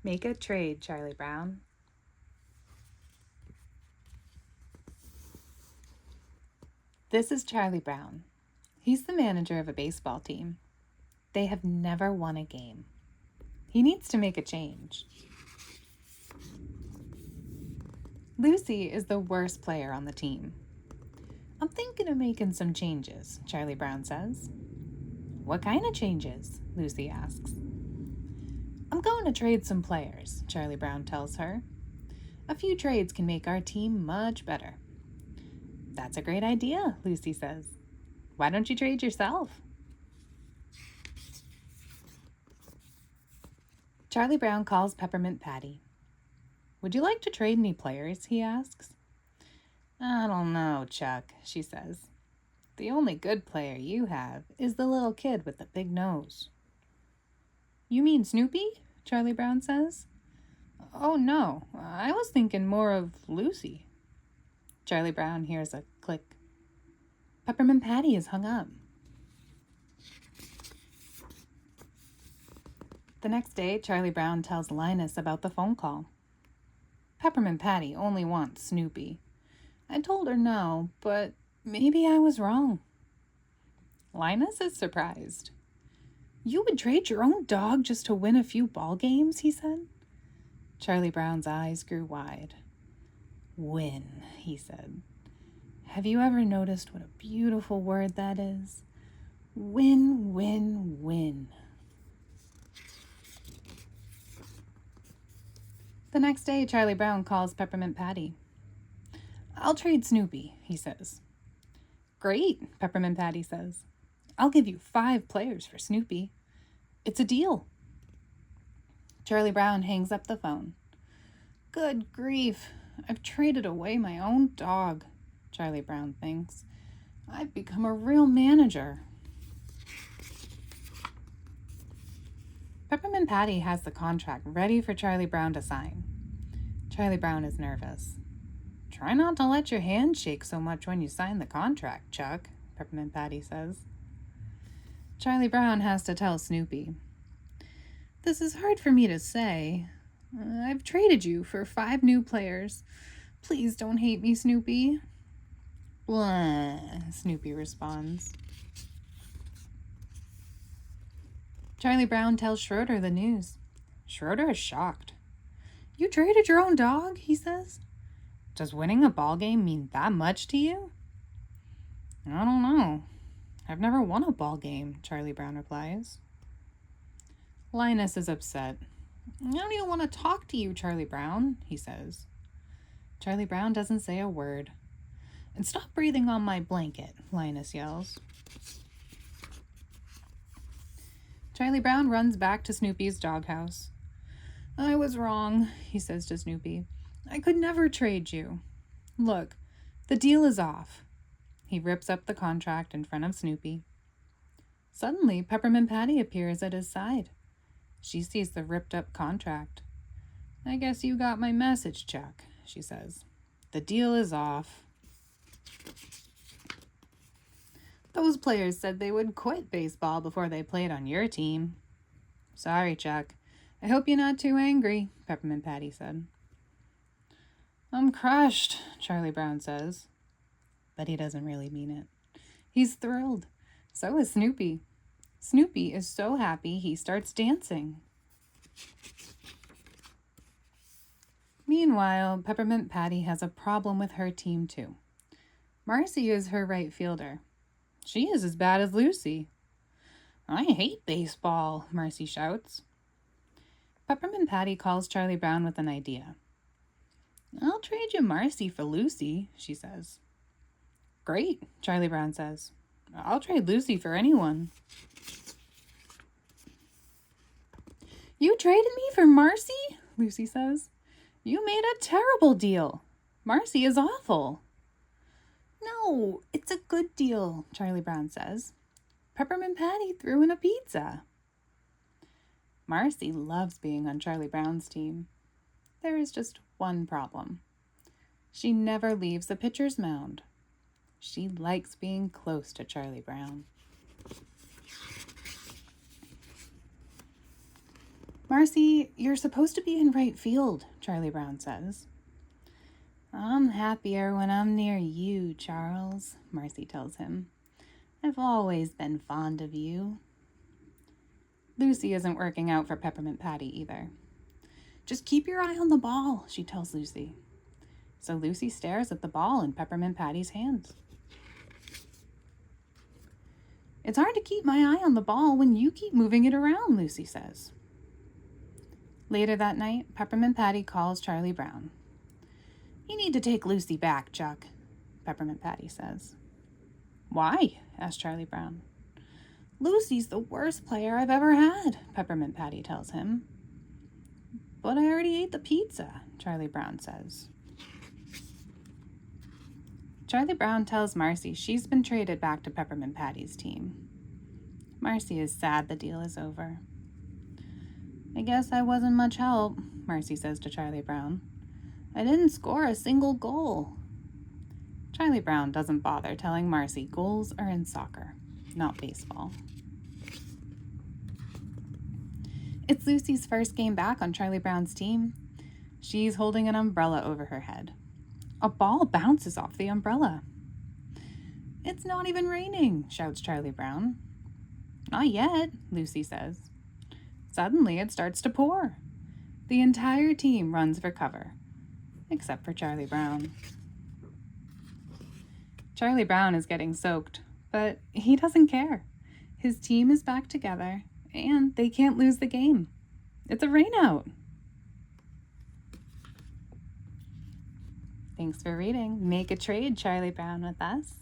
Make a trade, Charlie Brown. This is Charlie Brown. He's the manager of a baseball team. They have never won a game. He needs to make a change. Lucy is the worst player on the team. I'm thinking of making some changes, Charlie Brown says. What kind of changes? Lucy asks. I'm going to trade some players, Charlie Brown tells her. A few trades can make our team much better. That's a great idea, Lucy says. Why don't you trade yourself? Charlie Brown calls Peppermint Patty. Would you like to trade any players? He asks. I don't know, Chuck, she says. The only good player you have is the little kid with the big nose. You mean Snoopy? Charlie Brown says. Oh no, I was thinking more of Lucy. Charlie Brown hears a click. Peppermint Patty is hung up. The next day, Charlie Brown tells Linus about the phone call. Peppermint Patty only wants Snoopy. I told her no, but maybe I was wrong. Linus is surprised. You would trade your own dog just to win a few ball games, he said. Charlie Brown's eyes grew wide. Win, he said. Have you ever noticed what a beautiful word that is? Win, win, win. The next day, Charlie Brown calls Peppermint Patty. I'll trade Snoopy, he says. Great, Peppermint Patty says. I'll give you 5 players for Snoopy. It's a deal. Charlie Brown hangs up the phone. Good grief, I've traded away my own dog, Charlie Brown thinks. I've become a real manager. Peppermint Patty has the contract ready for Charlie Brown to sign. Charlie Brown is nervous. Try not to let your hand shake so much when you sign the contract, Chuck, Peppermint Patty says. Charlie Brown has to tell Snoopy. This is hard for me to say. I've traded you for 5 new players. Please don't hate me, Snoopy. Blah, Snoopy responds. Charlie Brown tells Schroeder the news. Schroeder is shocked. You traded your own dog, he says. Does winning a ball game mean that much to you? I don't know. I've never won a ball game, Charlie Brown replies. Linus is upset. I don't even want to talk to you, Charlie Brown, he says. Charlie Brown doesn't say a word. And stop breathing on my blanket, Linus yells. Charlie Brown runs back to Snoopy's doghouse. I was wrong, he says to Snoopy. I could never trade you. Look, the deal is off. He rips up the contract in front of Snoopy. Suddenly, Peppermint Patty appears at his side. She sees the ripped up contract. I guess you got my message, Chuck, she says. The deal is off. Those players said they would quit baseball before they played on your team. Sorry, Chuck. I hope you're not too angry, Peppermint Patty said. I'm crushed, Charlie Brown says. But he doesn't really mean it. He's thrilled. So is Snoopy. Snoopy is so happy he starts dancing. Meanwhile, Peppermint Patty has a problem with her team too. Marcy is her right fielder. She is as bad as Lucy. I hate baseball, Marcy shouts. Peppermint Patty calls Charlie Brown with an idea. I'll trade you Marcy for Lucy, she says. Great, Charlie Brown says. I'll trade Lucy for anyone. You traded me for Marcy? Lucy says. You made a terrible deal. Marcy is awful. No, it's a good deal, Charlie Brown says. Peppermint Patty threw in a pizza. Marcy loves being on Charlie Brown's team. There is just one problem. She never leaves the pitcher's mound. She likes being close to Charlie Brown. Marcy, you're supposed to be in right field, Charlie Brown says. I'm happier when I'm near you, Charles, Marcy tells him. I've always been fond of you. Lucy isn't working out for Peppermint Patty either. Just keep your eye on the ball, she tells Lucy. So Lucy stares at the ball in Peppermint Patty's hands. It's hard to keep my eye on the ball when you keep moving it around, Lucy says. Later that night, Peppermint Patty calls Charlie Brown. You need to take Lucy back, Chuck, Peppermint Patty says. Why? Asks Charlie Brown. Lucy's the worst player I've ever had, Peppermint Patty tells him. But I already ate the pizza, Charlie Brown says. Charlie Brown tells Marcy she's been traded back to Peppermint Patty's team. Marcy is sad the deal is over. I guess I wasn't much help, Marcy says to Charlie Brown. I didn't score a single goal. Charlie Brown doesn't bother telling Marcy goals are in soccer, not baseball. It's Lucy's first game back on Charlie Brown's team. She's holding an umbrella over her head. A ball bounces off the umbrella. It's not even raining, shouts Charlie Brown. Not yet, Lucy says. Suddenly it starts to pour. The entire team runs for cover, except for Charlie Brown. Charlie Brown is getting soaked, but he doesn't care. His team is back together, and they can't lose the game. It's a rainout. Thanks for reading. Make a trade, Charlie Brown, with us.